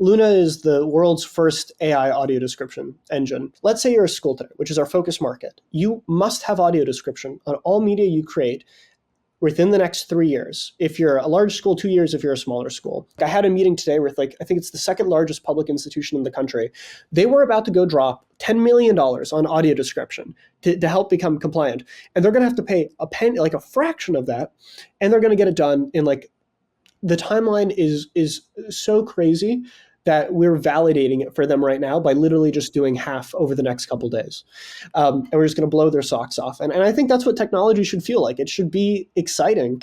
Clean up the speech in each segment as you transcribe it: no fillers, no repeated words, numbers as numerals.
Luna is the world's first AI audio description engine. Let's say you're a school today, which is our focus market. You must have audio description on all media you create within the next 3 years. If you're a large school, 2 years if you're a smaller school. I had a meeting today with I think it's the second largest public institution in the country. They were about to go drop $10 million on audio description to help become compliant. And they're going to have to pay a fraction of that. And they're going to get it done in the timeline is so crazy that we're validating it for them right now by literally just doing half over the next couple days. And we're just going to blow their socks off. And I think that's what technology should feel like. It should be exciting.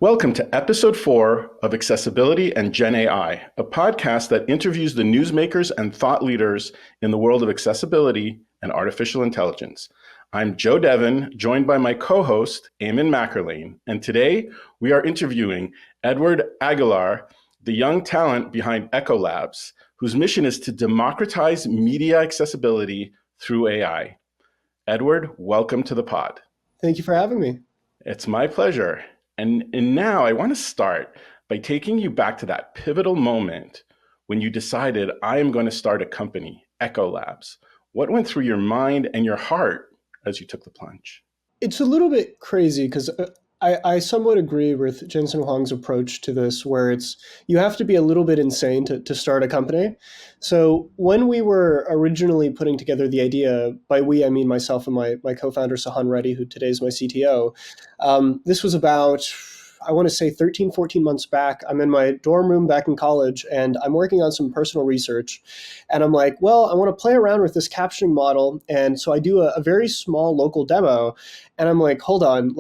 Welcome to episode 4 of Accessibility and Gen AI, a podcast that interviews the newsmakers and thought leaders in the world of accessibility and artificial intelligence. I'm Joe Devon, joined by my co-host, Eamon McErlean, and today we are interviewing Edward Aguilar, the young talent behind Echo Labs, whose mission is to democratize media accessibility through AI. Edward, welcome to the pod. Thank you for having me. It's my pleasure. And now I want to start by taking you back to that pivotal moment when you decided, I am going to start a company, Echo Labs. What went through your mind and your heart as you took the plunge? It's a little bit crazy because I somewhat agree with Jensen Huang's approach to this, where you have to be a little bit insane to start a company. So when we were originally putting together the idea, by we, I mean myself and my co-founder, Sahan Reddy, who today is my CTO, this was about, I want to say 13, 14 months back. I'm in my dorm room back in college and I'm working on some personal research. And I'm like, well, I want to play around with this captioning model. And so I do a very small local demo. And I'm like, hold on,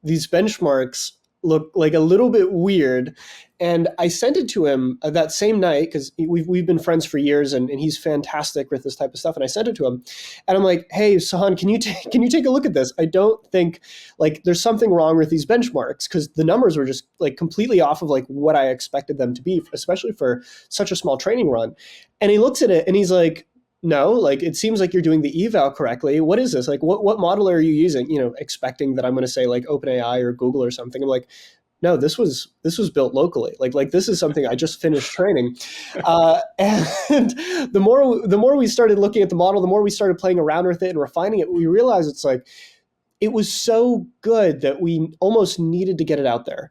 these benchmarks look like a little bit weird. And I sent it to him that same night because we've been friends for years and he's fantastic with this type of stuff. And I sent it to him and I'm like, hey, Sahan, can you take a look at this? I don't think there's something wrong with these benchmarks because the numbers were just completely off of what I expected them to be, especially for such a small training run. And he looks at it and he's like, no, it seems like you're doing the eval correctly. What is this? What model are you using? Expecting that I'm going to say OpenAI or Google or something. I'm like, no, this was built locally. This is something I just finished training. And the more we started looking at the model, the more we started playing around with it and refining it, we realized it was so good that we almost needed to get it out there.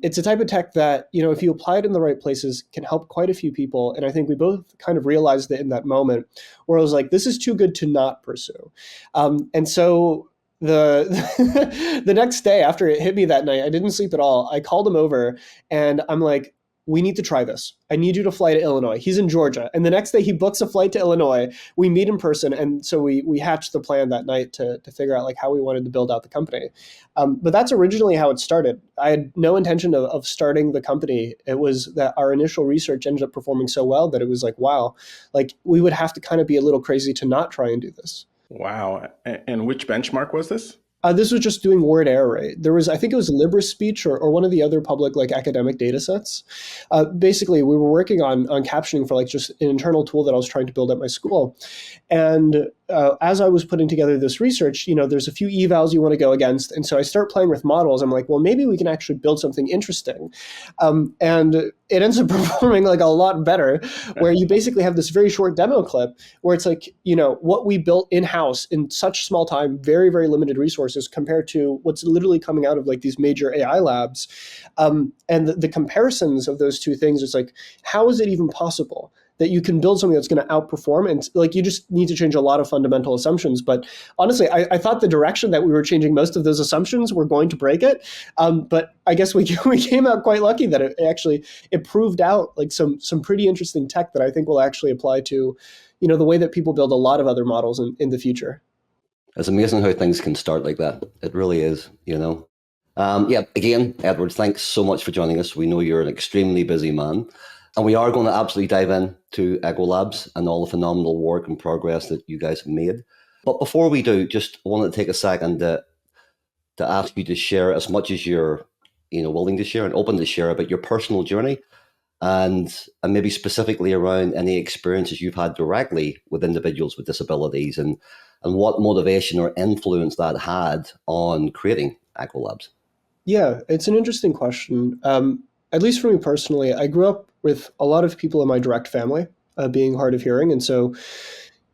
It's a type of tech that, if you apply it in the right places, can help quite a few people. And I think we both kind of realized it in that moment where I was like, this is too good to not pursue. And so the the next day after it hit me that night, I didn't sleep at all. I called him over and I'm like, we need to try this. I need you to fly to Illinois. He's in Georgia. And the next day he books a flight to Illinois. We meet in person. And so we hatched the plan that night to figure out how we wanted to build out the company. But that's originally how it started. I had no intention of starting the company. It was that our initial research ended up performing so well that it was wow, we would have to kind of be a little crazy to not try and do this. Wow. And which benchmark was this? This was just doing word error rate. There was, I think it was LibreSpeech or one of the other public academic data sets. Basically, we were working on captioning for just an internal tool that I was trying to build at my school. And as I was putting together this research, there's a few evals you want to go against. And so I start playing with models. I'm like, well, maybe we can actually build something interesting. And it ends up performing a lot better, where you basically have this very short demo clip where it's what we built in-house in such small time, very, very limited resources compared to what's literally coming out of these major AI labs. And the comparisons of those two things, it's how is it even possible that you can build something that's going to outperform? And you just need to change a lot of fundamental assumptions. But honestly, I thought the direction that we were changing most of those assumptions were going to break it. But I guess we came out quite lucky that it proved out some pretty interesting tech that I think will actually apply to, the way that people build a lot of other models in the future. It's amazing how things can start like that. It really is, Again, Edward, thanks so much for joining us. We know you're an extremely busy man. And we are going to absolutely dive into Echo Labs and all the phenomenal work and progress that you guys have made. But before we do, just wanted to take a second to ask you to share as much as you're willing to share and open to share about your personal journey and maybe specifically around any experiences you've had directly with individuals with disabilities and what motivation or influence that had on creating Echo Labs. Yeah, it's an interesting question. At least for me personally, I grew up with a lot of people in my direct family being hard of hearing. And so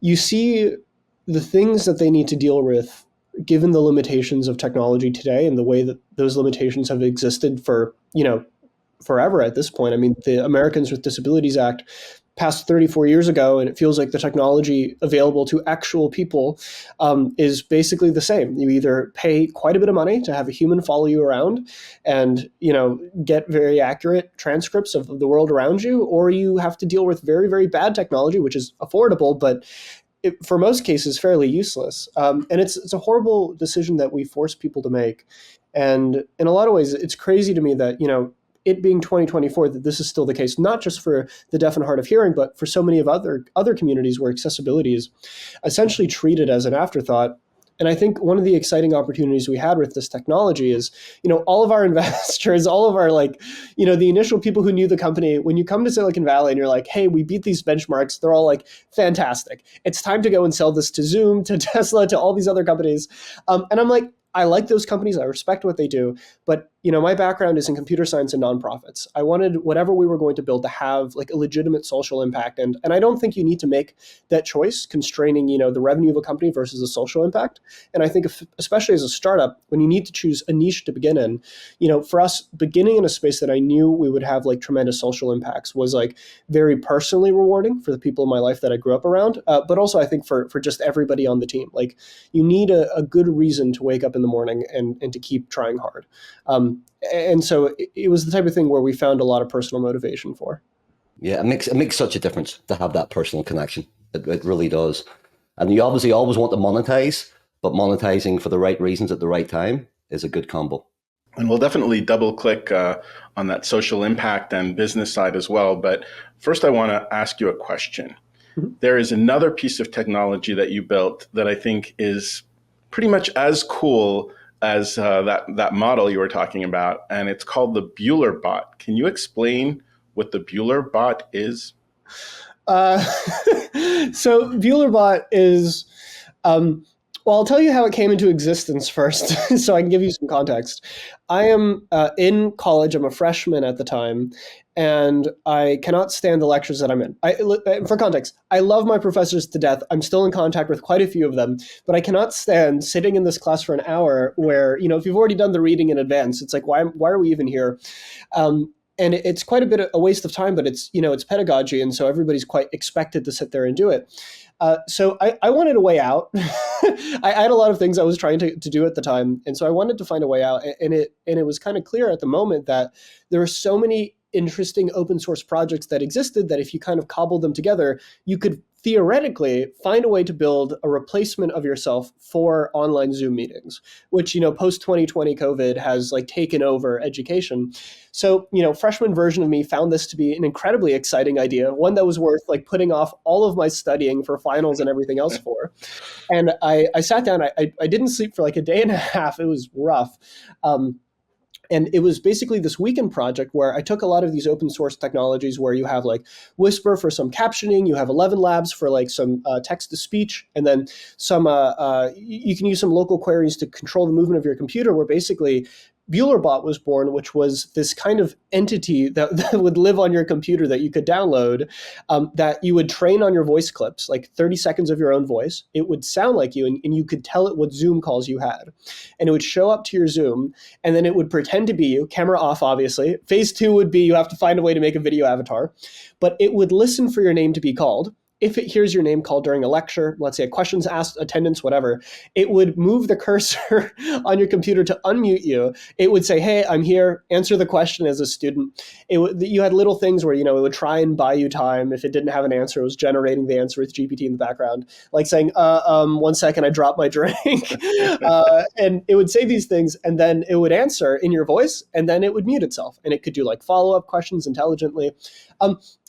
you see the things that they need to deal with given the limitations of technology today and the way that those limitations have existed for, forever at this point. I mean, the Americans with Disabilities Act passed 34 years ago, and it feels like the technology available to actual people is basically the same. You either pay quite a bit of money to have a human follow you around and get very accurate transcripts of the world around you, or you have to deal with very, very bad technology, which is affordable, but for most cases fairly useless. And it's a horrible decision that we force people to make. And in a lot of ways, it's crazy to me that it being 2024, that this is still the case, not just for the deaf and hard of hearing, but for so many of other communities where accessibility is essentially treated as an afterthought. And I think one of the exciting opportunities we had with this technology is, all of our investors, all of our the initial people who knew the company, when you come to Silicon Valley and you're like, hey, we beat these benchmarks, they're all like, fantastic. It's time to go and sell this to Zoom, to Tesla, to all these other companies. And I'm like, I like those companies. I respect what they do. But, my background is in computer science and nonprofits. I wanted whatever we were going to build to have like a legitimate social impact. And I don't think you need to make that choice constraining, the revenue of a company versus a social impact. And I think especially as a startup, when you need to choose a niche to begin in, for us, beginning in a space that I knew we would have like tremendous social impacts was like very personally rewarding for the people in my life that I grew up around. But also I think for just everybody on the team, like you need a good reason to wake up in the morning and to keep trying hard. And so it was the type of thing where we found a lot of personal motivation for. Yeah, it makes such a difference to have that personal connection. It really does. And you obviously always want to monetize, but monetizing for the right reasons at the right time is a good combo. And we'll definitely double click on that social impact and business side as well. But first, I want to ask you a question. Mm-hmm. There is another piece of technology that you built that I think is pretty much as cool as that model you were talking about, and it's called the BuellerBot. Can you explain what the BuellerBot is? So BuellerBot is, well, I'll tell you how it came into existence first, so I can give you some context. I am in college. I'm a freshman at the time, and I cannot stand the lectures that I'm in. For context, I love my professors to death. I'm still in contact with quite a few of them, but I cannot stand sitting in this class for an hour where, if you've already done the reading in advance, it's like, why are we even here? And it's quite a bit of a waste of time, but it's pedagogy, and so everybody's quite expected to sit there and do it. So I wanted a way out. I had a lot of things I was trying to do at the time, and so I wanted to find a way out. And it was kind of clear at the moment that there were so many interesting open source projects that existed that if you kind of cobbled them together, you could theoretically find a way to build a replacement of yourself for online Zoom meetings, which, post 2020 COVID has like taken over education. So, freshman version of me found this to be an incredibly exciting idea, one that was worth like putting off all of my studying for finals and everything else for. And I sat down, I didn't sleep for like a day and a half. It was rough. And it was basically this weekend project where I took a lot of these open source technologies where you have like Whisper for some captioning, you have 11 Labs for like some text to speech, and then some you can use some local queries to control the movement of your computer, where basically BuellerBot was born, which was this kind of entity that would live on your computer that you could download, that you would train on your voice clips, like 30 seconds of your own voice. It would sound like you, and you could tell it what Zoom calls you had. And it would show up to your Zoom, and then it would pretend to be you, camera off, obviously. Phase 2 would be you have to find a way to make a video avatar. But it would listen for your name to be called. If it hears your name called during a lecture, let's say a questions asked, attendance, whatever, it would move the cursor on your computer to unmute you. It would say, hey, I'm here, answer the question as a student. You had little things where, it would try and buy you time. If it didn't have an answer, it was generating the answer with GPT in the background, like saying, 1 second, I dropped my drink. And it would say these things, and then it would answer in your voice, and then it would mute itself. And it could do like follow-up questions intelligently.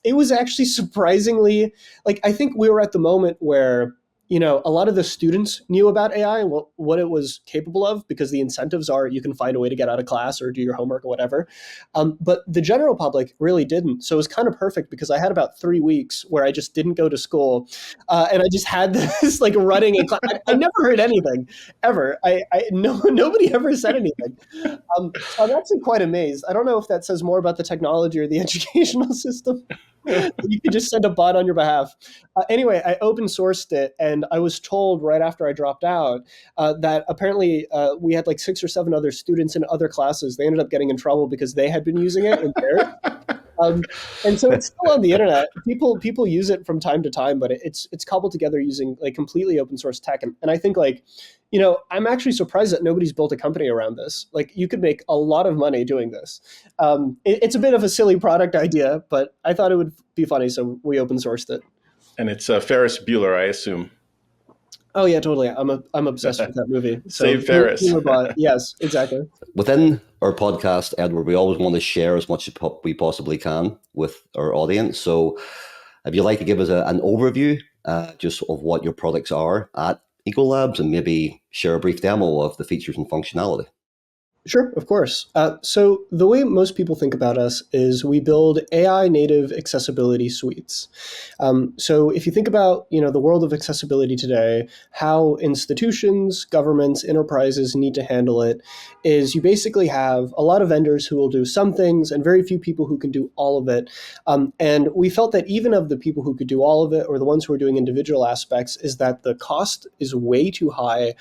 It was actually surprisingly, like, I think we were at the moment where a lot of the students knew about AI and what it was capable of, because the incentives are you can find a way to get out of class or do your homework or whatever. But the general public really didn't. So it was kind of perfect because I had about 3 weeks where I just didn't go to school. And I just had this like running in class. I never heard anything ever. Nobody ever said anything. So I'm actually quite amazed. I don't know if that says more about the technology or the educational system. You could just send a bot on your behalf. Anyway, I open sourced it, and I was told right after I dropped out that apparently we had like 6 or 7 other students in other classes. They ended up getting in trouble because they had been using it in theirs. Um, and so it's still on the internet. People use it from time to time, but it's cobbled together using like completely open source tech. And I think like, I'm actually surprised that nobody's built a company around this. Like you could make a lot of money doing this. It's a bit of a silly product idea, but I thought it would be funny, so we open sourced it. And it's Ferris Bueller, I assume. Oh yeah, totally. I'm obsessed with that movie. So, Save Ferris. Yes, exactly. Within our podcast, Edward, we always want to share as much as we possibly can with our audience. So if you'd like to give us an overview just of what your products are at Ecolabs, and maybe share a brief demo of the features and functionality. Sure, of course. So the way most people think about us is we build AI native accessibility suites. So if you think about the world of accessibility today, how institutions, governments, enterprises need to handle it is you basically have a lot of vendors who will do some things and very few people who can do all of it. And we felt that even of the people who could do all of it, or the ones who are doing individual aspects, is that the cost is way too high.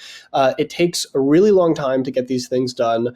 It takes a really long time to get these things done.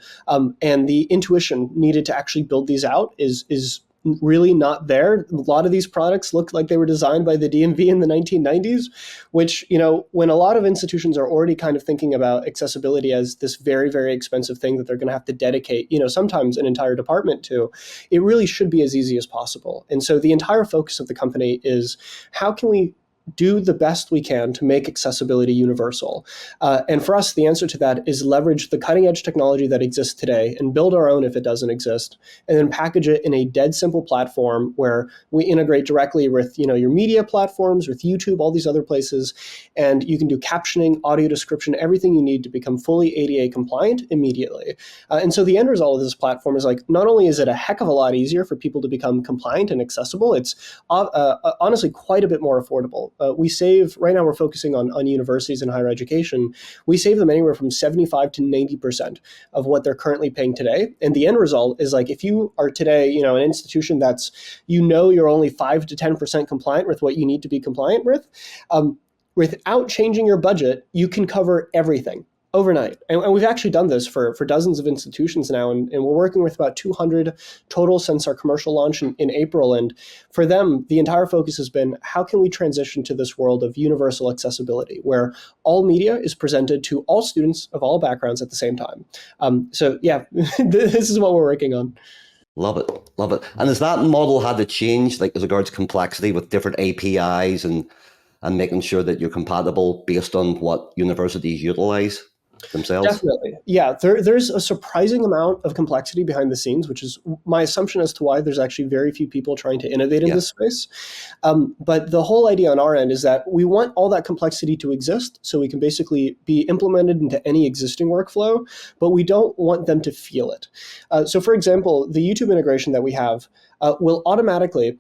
And the intuition needed to actually build these out is really not there. A lot of these products look like they were designed by the DMV in the 1990s, which, when a lot of institutions are already kind of thinking about accessibility as this very, very expensive thing that they're going to have to dedicate, sometimes an entire department to, it really should be as easy as possible. And so the entire focus of the company is how can we do the best we can to make accessibility universal. And for us, the answer to that is leverage the cutting edge technology that exists today and build our own if it doesn't exist, and then package it in a dead simple platform where we integrate directly with your media platforms, with YouTube, all these other places, and you can do captioning, audio description, everything you need to become fully ADA compliant immediately. And so the end result of this platform is like, not only is it a heck of a lot easier for people to become compliant and accessible, it's honestly quite a bit more affordable. We save, right now we're focusing on universities and higher education, we save them anywhere from 75 to 90% of what they're currently paying today. And the end result is like, if you are today, an institution that's, you're only 5 to 10% compliant with what you need to be compliant with, without changing your budget, you can cover everything overnight. And we've actually done this for dozens of institutions now, and we're working with about 200 total since our commercial launch in April. And for them, the entire focus has been, how can we transition to this world of universal accessibility, where all media is presented to all students of all backgrounds at the same time? So yeah, this is what we're working on. Love it. Love it. And has that model had to change, like as regards complexity with different APIs and making sure that you're compatible based on what universities utilize themselves? Definitely. Yeah, there's a surprising amount of complexity behind the scenes, which is my assumption as to why there's actually very few people trying to innovate in this space. But the whole idea on our end is that we want all that complexity to exist so we can basically be implemented into any existing workflow, but we don't want them to feel it. So for example, the YouTube integration that we have will automatically,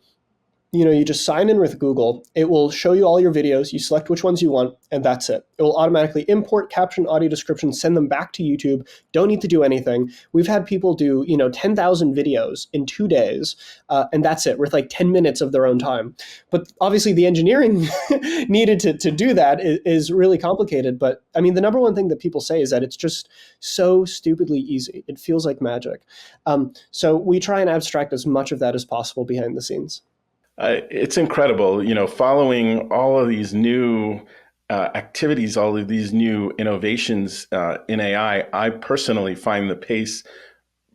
you just sign in with Google. It will show you all your videos. You select which ones you want, and that's it. It will automatically import, caption, audio description, send them back to YouTube. Don't need to do anything. We've had people do, 10,000 videos in 2 days, and that's it, with like 10 minutes of their own time. But obviously the engineering needed to do that is really complicated. But I mean, the number one thing that people say is that it's just so stupidly easy. It feels like magic. So we try and abstract as much of that as possible behind the scenes. It's incredible, following all of these new activities, all of these new innovations in AI. I personally find the pace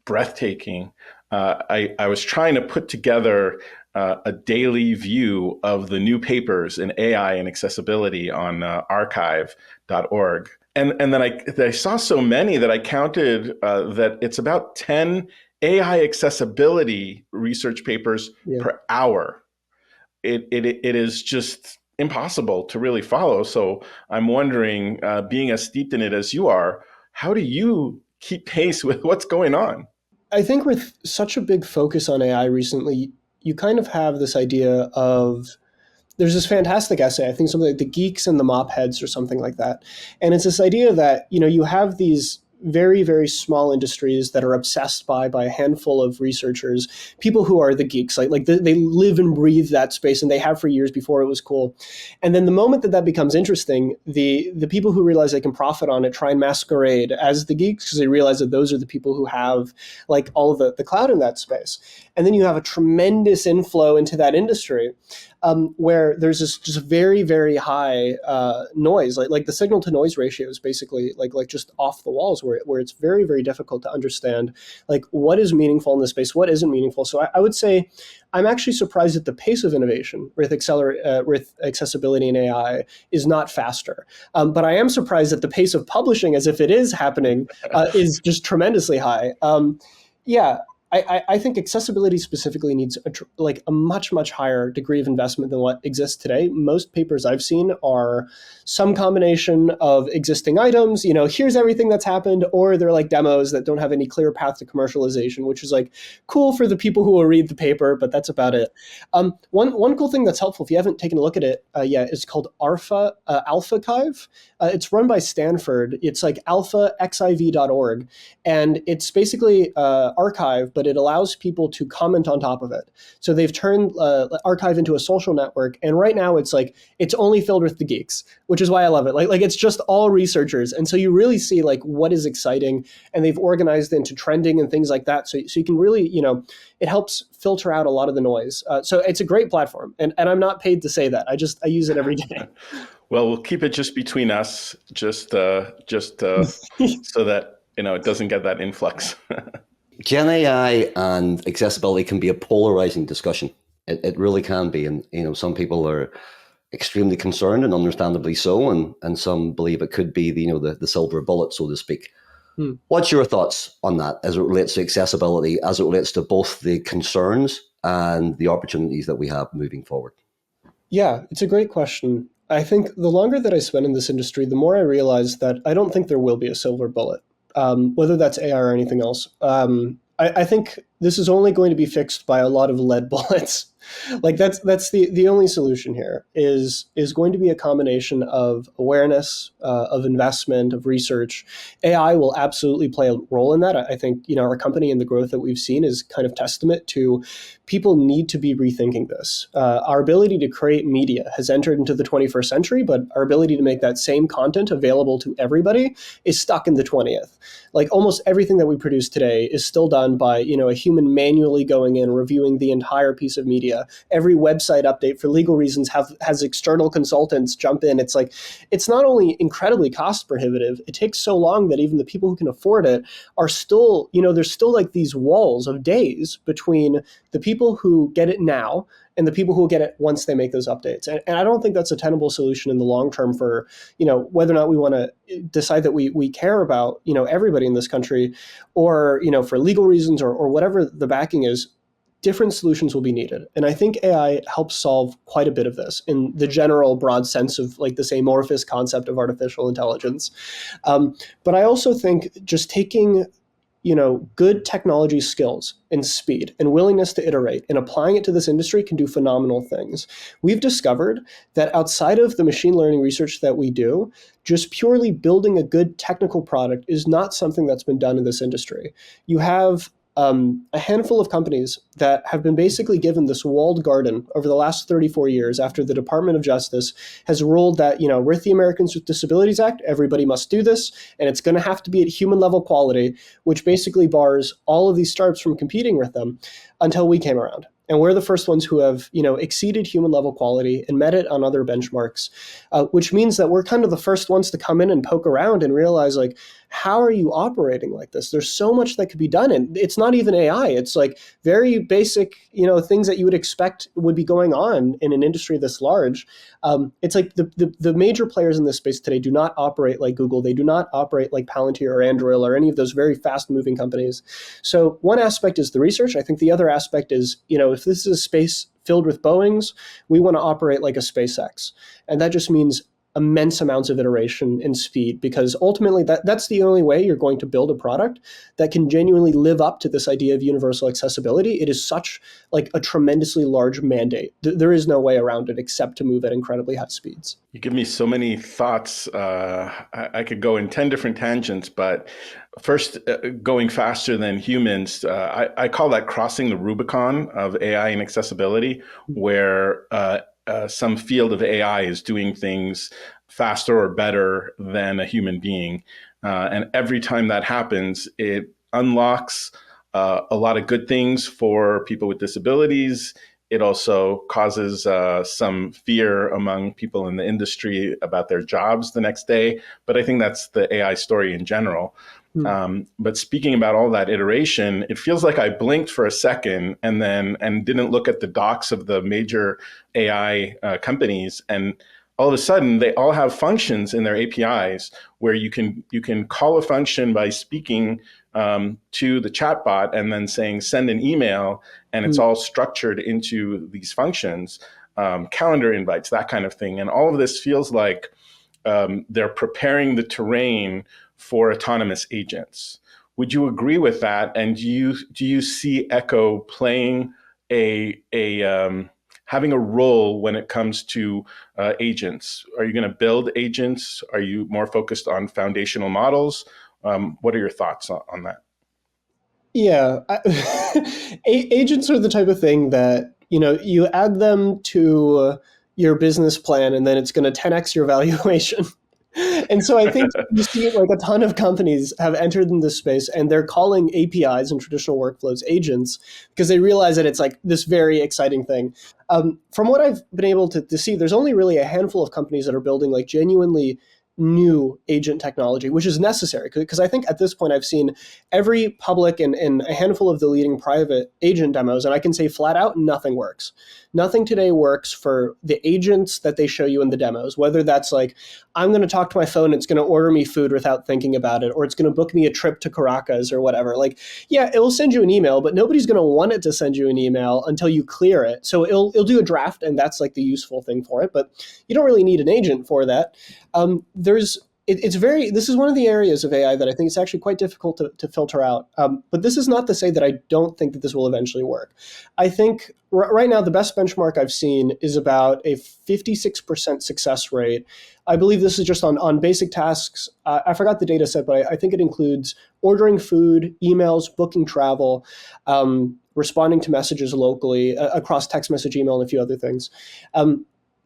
breathtaking. I was trying to put together a daily view of the new papers in AI and accessibility on archive.org. And then I saw so many that I counted that it's about 10 AI accessibility research papers per hour. It is just impossible to really follow. So I'm wondering, being as steeped in it as you are, how do you keep pace with what's going on? I think with such a big focus on AI recently, you kind of have this idea of there's this fantastic essay, I think something like The Geeks and the Mop Heads or something like that. And it's this idea that, you have these very, very small industries that are obsessed by a handful of researchers, people who are the geeks, they live and breathe that space, and they have for years before it was cool. And then the moment that becomes interesting, the people who realize they can profit on it try and masquerade as the geeks because they realize that those are the people who have like all of the clout in that space. And then you have a tremendous inflow into that industry. Where there's this just very, very high noise, like the signal to noise ratio is basically like just off the walls, where it's very, very difficult to understand like what is meaningful in this space, what isn't meaningful. So I would say I'm actually surprised at the pace of innovation with accessibility and AI is not faster. But I am surprised that the pace of publishing, as if it is happening, is just tremendously high. Yeah, I think accessibility specifically needs a much, much higher degree of investment than what exists today. Most papers I've seen are some combination of existing items, here's everything that's happened, or they're like demos that don't have any clear path to commercialization, which is like cool for the people who will read the paper, but that's about it. One cool thing that's helpful, if you haven't taken a look at it yet, is called AlphaChive. It's run by Stanford. It's like alphaxiv.org. And it's basically archive, but it allows people to comment on top of it. So they've turned archive into a social network. And right now it's only filled with the geeks, which is why I love it. Like it's just all researchers. And so you really see like what is exciting, and they've organized into trending and things like that. So you can really, it helps filter out a lot of the noise. So it's a great platform. And I'm not paid to say that. I use it every day. Well, we'll keep it just between us, just so that, it doesn't get that influx. Gen AI and accessibility can be a polarizing discussion. It really can be. And, some people are extremely concerned, and understandably so. And some believe it could be the silver bullet, so to speak. What's your thoughts on that as it relates to accessibility, as it relates to both the concerns and the opportunities that we have moving forward? Yeah, it's a great question. I think the longer that I spend in this industry, the more I realize that I don't think there will be a silver bullet, whether that's AI or anything else. I think this is only going to be fixed by a lot of lead bullets. Like that's the only solution here is going to be a combination of awareness, of investment, of research. AI will absolutely play a role in that. I think our company and the growth that we've seen is kind of testament to people need to be rethinking this. Our ability to create media has entered into the 21st century, but our ability to make that same content available to everybody is stuck in the 20th. Like almost everything that we produce today is still done by a human manually going in, reviewing the entire piece of media. Every website update for legal reasons has external consultants jump in. It's like, it's not only incredibly cost prohibitive, it takes so long that even the people who can afford it are still, there's still like these walls of days between the people who get it now and the people who will get it once they make those updates. And I don't think that's a tenable solution in the long term for, whether or not we want to decide that we care about, everybody in this country, or, for legal reasons or whatever the backing is. Different solutions will be needed. And I think AI helps solve quite a bit of this in the general broad sense of like this amorphous concept of artificial intelligence. But I also think just taking good technology skills and speed and willingness to iterate and applying it to this industry can do phenomenal things. We've discovered that outside of the machine learning research that we do, just purely building a good technical product is not something that's been done in this industry. You have a handful of companies that have been basically given this walled garden over the last 34 years after the Department of Justice has ruled that, with the Americans with Disabilities Act, everybody must do this, and it's going to have to be at human level quality, which basically bars all of these startups from competing with them until we came around. And we're the first ones who have, exceeded human level quality and met it on other benchmarks, which means that we're kind of the first ones to come in and poke around and realize, like, how are you operating like this? There's so much that could be done. And it's not even AI. It's like very basic, things that you would expect would be going on in an industry this large. It's like the major players in this space today do not operate like Google. They do not operate like Palantir or Anduril or any of those very fast-moving companies. So one aspect is the research. I think the other aspect is, if this is a space filled with Boeings, we want to operate like a SpaceX. And that just means immense amounts of iteration and speed, because ultimately that's the only way you're going to build a product that can genuinely live up to this idea of universal accessibility. It is such like a tremendously large mandate. There is no way around it except to move at incredibly high speeds. You give me so many thoughts. I could go in 10 different tangents, but first, going faster than humans, I call that crossing the Rubicon of AI and accessibility, where some field of AI is doing things faster or better than a human being. And every time that happens, it unlocks a lot of good things for people with disabilities. It also causes some fear among people in the industry about their jobs the next day. But I think that's the AI story in general. But speaking about all that iteration, it feels like I blinked for a second and didn't look at the docs of the major AI companies, and all of a sudden they all have functions in their APIs where you can call a function by speaking to the chatbot and then saying send an email, and it's all structured into these functions, calendar invites, that kind of thing. And all of this feels like they're preparing the terrain for autonomous agents. Would you agree with that? And do you see Echo playing having a role when it comes to agents? Are you going to build agents? Are you more focused on foundational models? What are your thoughts on that? Yeah, agents are the type of thing that, you add them to your business plan and then it's going to 10x your valuation. And so I think you see like a ton of companies have entered in this space and they're calling APIs and traditional workflows agents because they realize that it's like this very exciting thing. From what I've been able to see, there's only really a handful of companies that are building like genuinely new agent technology, which is necessary, because I think at this point I've seen every public and a handful of the leading private agent demos, and I can say flat out, nothing works. Nothing today works for the agents that they show you in the demos, whether that's like, I'm going to talk to my phone, it's going to order me food without thinking about it, or it's going to book me a trip to Caracas or whatever. Like, yeah, it will send you an email, but nobody's going to want it to send you an email until you clear it. So it'll do a draft, and that's like the useful thing for it, but you don't really need an agent for that. This is one of the areas of AI that I think it's actually quite difficult to filter out. But this is not to say that I don't think that this will eventually work. I think right now the best benchmark I've seen is about a 56% success rate. I believe this is just on basic tasks. I forgot the data set, but I think it includes ordering food, emails, booking travel, responding to messages locally across text message, email, and a few other things.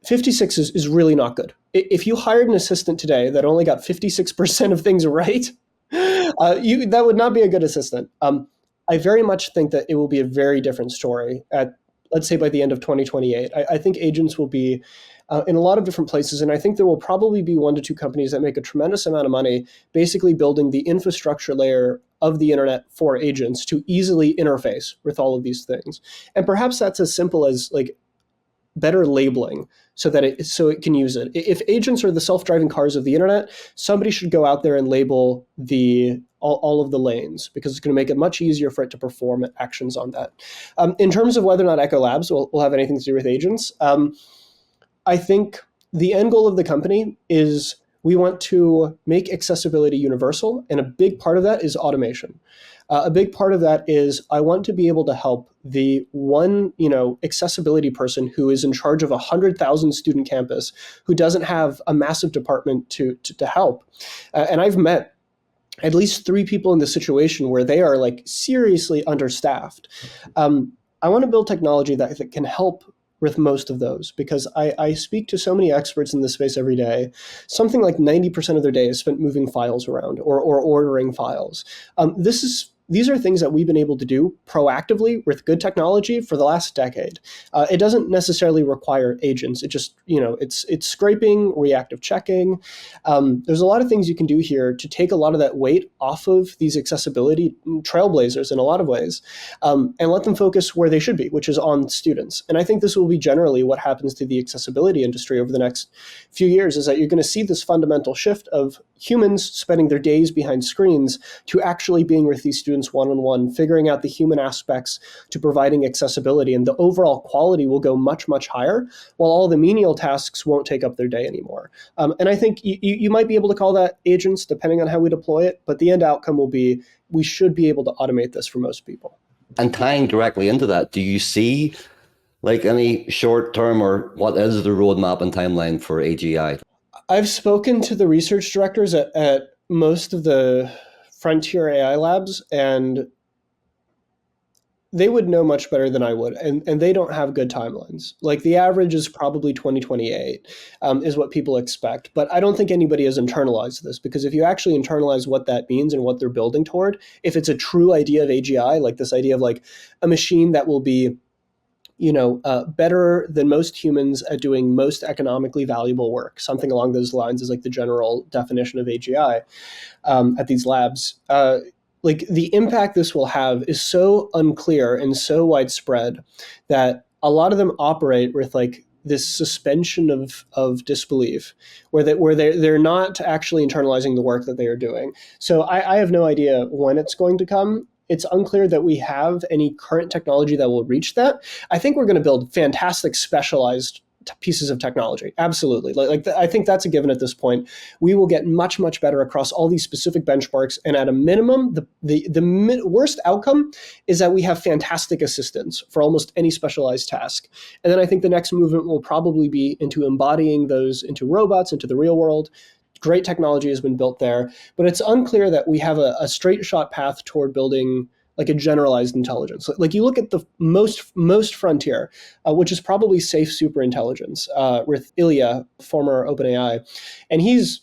56 is really not good. If you hired an assistant today that only got 56% of things right, that would not be a good assistant. I very much think that it will be a very different story let's say by the end of 2028. I think agents will be in a lot of different places, and I think there will probably be 1 to 2 companies that make a tremendous amount of money basically building the infrastructure layer of the internet for agents to easily interface with all of these things. And perhaps that's as simple as like better labeling so that it can use it. If agents are the self-driving cars of the internet, somebody should go out there and label all of the lanes, because it's going to make it much easier for it to perform actions on that. In terms of whether or not Echo Labs will have anything to do with agents, I think the end goal of the company is we want to make accessibility universal, and a big part of that is automation. A big part of that is I want to be able to help the one, accessibility person who is in charge of 100,000 student campus who doesn't have a massive department to help. And I've met at least 3 people in this situation where they are like seriously understaffed. I want to build technology that can help with most of those, because I speak to so many experts in this space every day. Something like 90% of their day is spent moving files around or ordering files. This is these are things that we've been able to do proactively with good technology for the last decade. It doesn't necessarily require agents. It just, it's scraping, reactive checking. There's a lot of things you can do here to take a lot of that weight off of these accessibility trailblazers in a lot of ways, and let them focus where they should be, which is on students. And I think this will be generally what happens to the accessibility industry over the next few years, is that you're going to see this fundamental shift of humans spending their days behind screens to actually being with these students one-on-one, figuring out the human aspects to providing accessibility, and the overall quality will go much, much higher, while all the menial tasks won't take up their day anymore. And I think you might be able to call that agents, depending on how we deploy it, but the end outcome will be we should be able to automate this for most people. And tying directly into that, do you see like any short term, or what is the roadmap and timeline for AGI? I've spoken to the research directors at most of the frontier AI labs, and they would know much better than I would, and they don't have good timelines. Like the average is probably 2028 is what people expect, but I don't think anybody has internalized this, because if you actually internalize what that means and what they're building toward, if it's a true idea of AGI, like this idea of like a machine that will be better than most humans at doing most economically valuable work, something along those lines is like the general definition of AGI at these labs. Like the impact this will have is so unclear and so widespread that a lot of them operate with like this suspension of disbelief, where they're not actually internalizing the work that they are doing. So I have no idea when it's going to come. It's unclear that we have any current technology that will reach that. I think we're going to build fantastic specialized pieces of technology. Absolutely. I think that's a given at this point. We will get much, much better across all these specific benchmarks. And at a minimum, the worst outcome is that we have fantastic assistance for almost any specialized task. And then I think the next movement will probably be into embodying those into robots, into the real world. Great technology has been built there, but it's unclear that we have a straight shot path toward building like a generalized intelligence. Like you look at the most frontier, which is probably safe superintelligence, with Ilya, former OpenAI, and he's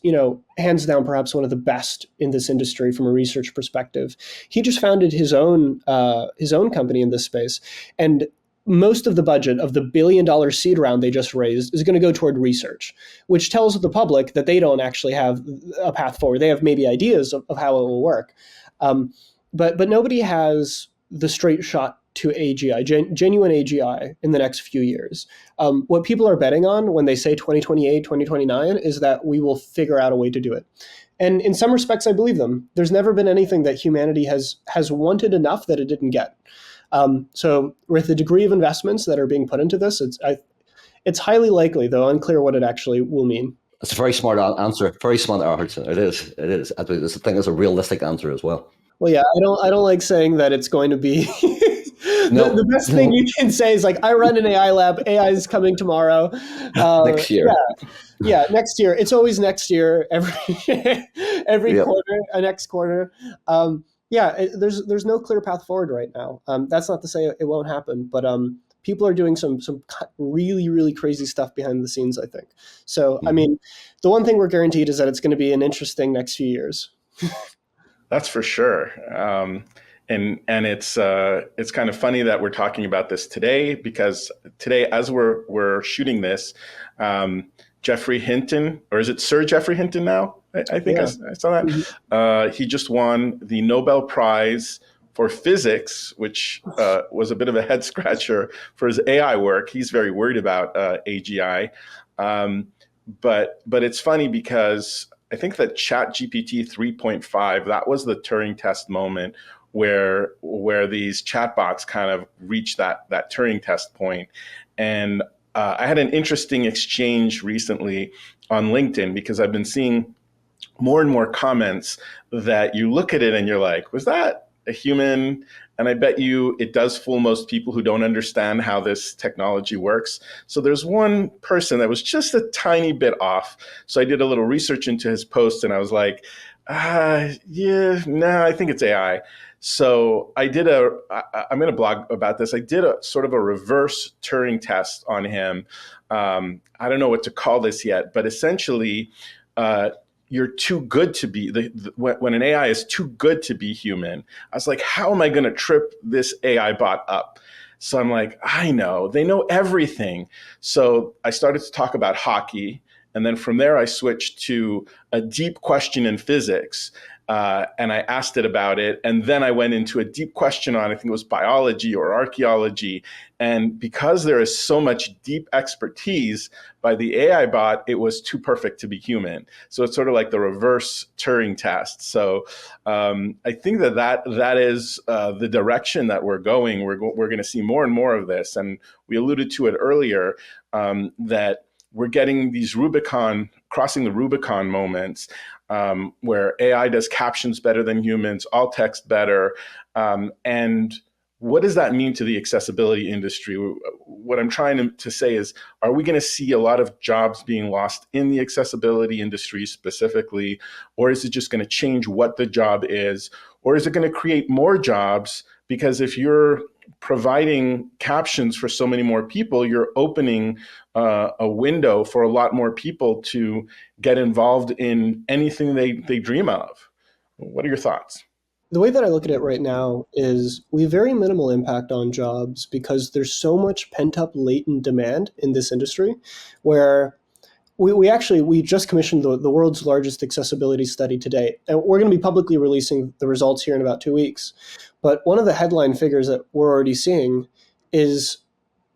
hands down perhaps one of the best in this industry from a research perspective. He just founded his own company in this space, and most of the budget of the $1 billion seed round they just raised is going to go toward research, which tells the public that they don't actually have a path forward. They have maybe ideas of how it will work. But nobody has the straight shot to AGI, genuine AGI in the next few years. What people are betting on when they say 2028, 2029 is that we will figure out a way to do it. And in some respects, I believe them. There's never been anything that humanity has wanted enough that it didn't get. So with the degree of investments that are being put into this, it's highly likely, though unclear what it actually will mean. It's a very smart answer. Very smart answer. It is. It is. I think it's a realistic answer as well. Well, yeah, I don't like saying that it's going to be. The best thing you can say is like, I run an AI lab. AI is coming tomorrow. Next year. Yeah, next year. It's always next year. Every quarter, next quarter. There's no clear path forward right now. That's not to say it won't happen, but people are doing some really, really crazy stuff behind the scenes, I think. So, I mean, the one thing we're guaranteed is that it's going to be an interesting next few years. That's for sure. And it's kind of funny that we're talking about this today, because today, as we're shooting this, Geoffrey Hinton, or is it Sir Geoffrey Hinton now? I think I saw that. Mm-hmm. He just won the Nobel Prize for Physics, which was a bit of a head scratcher for his AI work. He's very worried about AGI. But it's funny because I think that ChatGPT 3.5, that was the Turing test moment where these chatbots kind of reached that Turing test point. And I had an interesting exchange recently on LinkedIn, because I've been seeing more and more comments that you look at it and you're like, was that a human? And I bet you it does fool most people who don't understand how this technology works. So there's one person that was just a tiny bit off. So I did a little research into his post, and I was like, I think it's AI. So I'm going to blog about this. I did a sort of a reverse Turing test on him. I don't know what to call this yet, but essentially, you're too good to be when an AI is too good to be human. I was like, how am I going to trip this AI bot up? So I'm like, I know, they know everything. So I started to talk about hockey. And then from there, I switched to a deep question in physics. And I asked it about it. And then I went into a deep question on, I think it was biology or archaeology. And because there is so much deep expertise by the AI bot, it was too perfect to be human. So it's sort of like the reverse Turing test. So I think that is the direction that we're going. We're going to see more and more of this. And we alluded to it earlier, that we're getting these crossing the Rubicon moments, where AI does captions better than humans, alt text better. And what does that mean to the accessibility industry? What I'm trying to say is, are we going to see a lot of jobs being lost in the accessibility industry specifically? Or is it just going to change what the job is? Or is it going to create more jobs? Because if you're providing captions for so many more people, you're opening a window for a lot more people to get involved in anything they dream of. What are your thoughts? The way that I look at it right now is we have very minimal impact on jobs because there's so much pent up latent demand in this industry, where we just commissioned the world's largest accessibility study to date. And we're going to be publicly releasing the results here in about 2 weeks. But one of the headline figures that we're already seeing is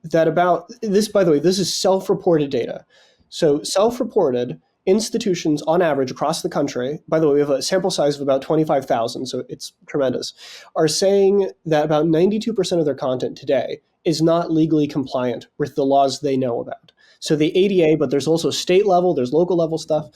that about this, by the way, this is self-reported data. So self-reported institutions on average across the country, by the way, we have a sample size of about 25,000, so it's tremendous, are saying that about 92% of their content today is not legally compliant with the laws they know about. So the ADA, but there's also state level, there's local level stuff.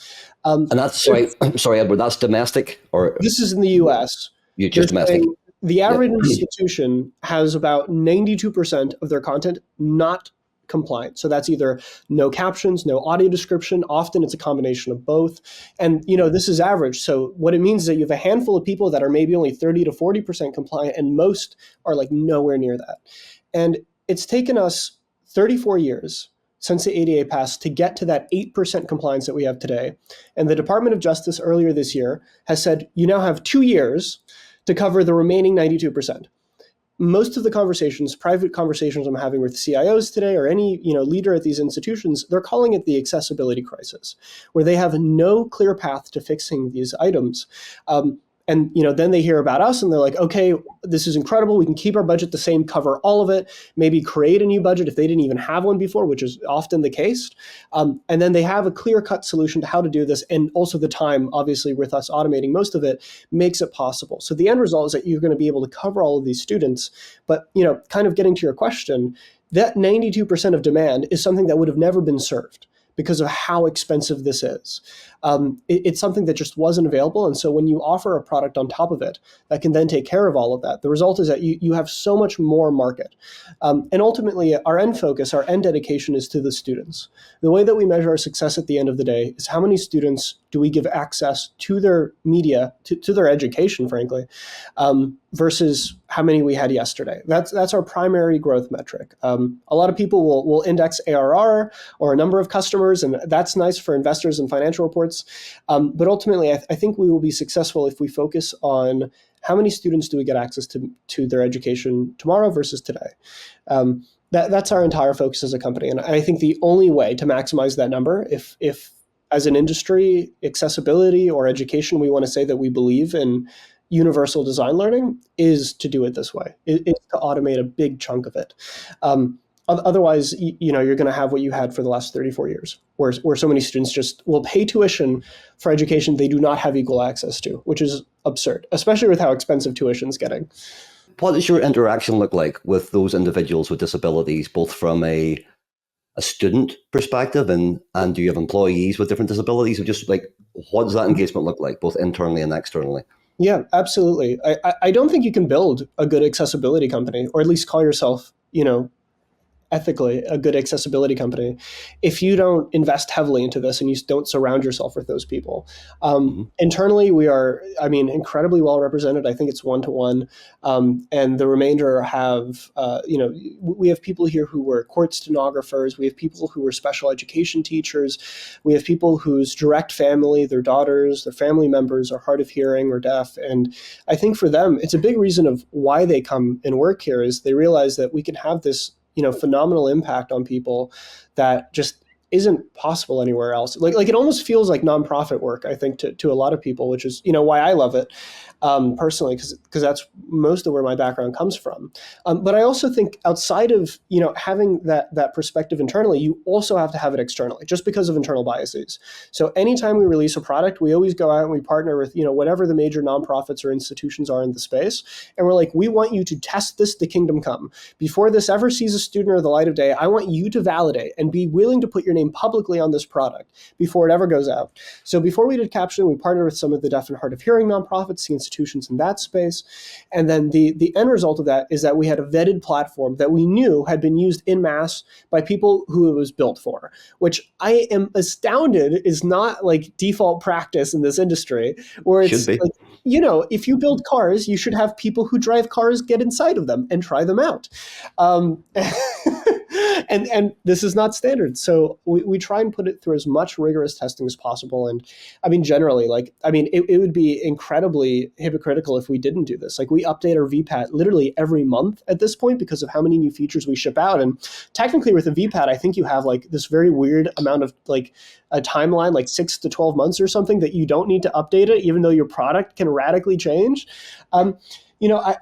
And that's, sorry, Edward, that's domestic, or this is in the US. you just domestic? The average institution has about 92% of their content not compliant. So that's either no captions, no audio description. Often it's a combination of both. And this is average. So what it means is that you have a handful of people that are maybe only 30 to 40% compliant, and most are like nowhere near that. And it's taken us 34 years since the ADA passed to get to that 8% compliance that we have today. And the Department of Justice earlier this year has said, you now have 2 years to cover the remaining 92%. Most of the conversations, private conversations I'm having with CIOs today, or any leader at these institutions, they're calling it the accessibility crisis, where they have no clear path to fixing these items. And then they hear about us and they're like, okay, this is incredible. We can keep our budget the same, cover all of it, maybe create a new budget if they didn't even have one before, which is often the case. And then they have a clear-cut solution to how to do this. And also the time, obviously, with us automating most of it, makes it possible. So the end result is that you're going to be able to cover all of these students. But, kind of getting to your question, that 92% of demand is something that would have never been served because of how expensive this is. It's something that just wasn't available. And so when you offer a product on top of it that can then take care of all of that, the result is that you have so much more market. And ultimately, our end focus, our end dedication is to the students. The way that we measure our success at the end of the day is how many students do we give access to their media, to their education, frankly, versus how many we had yesterday. That's our primary growth metric. A lot of people will index ARR or a number of customers, and that's nice for investors and financial reports. But ultimately, I think we will be successful if we focus on how many students do we get access to their education tomorrow versus today. That's our entire focus as a company. And I think the only way to maximize that number, if as an industry, accessibility or education, we want to say that we believe in universal design learning, is to do it this way. It's to automate a big chunk of it. Otherwise, you're going to have what you had for the last 34 years, where so many students just will pay tuition for education they do not have equal access to, which is absurd, especially with how expensive tuition's getting. What does your interaction look like with those individuals with disabilities, both from a student perspective and do you have employees with different disabilities? Or just like, what does that engagement look like, both internally and externally? Yeah, absolutely. I don't think you can build a good accessibility company, or at least call yourself, ethically a good accessibility company if you don't invest heavily into this and you don't surround yourself with those people. Internally, we are, I mean, incredibly well represented. I think it's 1-to-1. And the remainder have, we have people here who were court stenographers. We have people who were special education teachers. We have people whose direct family, their daughters, their family members are hard of hearing or deaf. And I think for them, it's a big reason of why they come and work here is they realize that we can have this, phenomenal impact on people that just isn't possible anywhere else. Like it almost feels like nonprofit work, I think, to a lot of people, which is, why I love it personally, because that's most of where my background comes from. But I also think outside of, having that perspective internally, you also have to have it externally, just because of internal biases. So anytime we release a product, we always go out and we partner with, whatever the major nonprofits or institutions are in the space. And we're like, we want you to test this to kingdom come. Before this ever sees a student or the light of day, I want you to validate and be willing to put your name publicly on this product before it ever goes out. So before we did Captioning, we partnered with some of the deaf and hard of hearing nonprofits, the institutions in that space. And then the end result of that is that we had a vetted platform that we knew had been used in mass by people who it was built for, which I am astounded is not like default practice in this industry, where it's like, if you build cars, you should have people who drive cars get inside of them and try them out. And this is not standard. So we try and put it through as much rigorous testing as possible. And I mean, generally, it would be incredibly hypocritical if we didn't do this. Like we update our VPAT literally every month at this point because of how many new features we ship out. And technically with a VPAT, I think you have like this very weird amount of like a timeline, like 6 to 12 months or something that you don't need to update it, even though your product can radically change.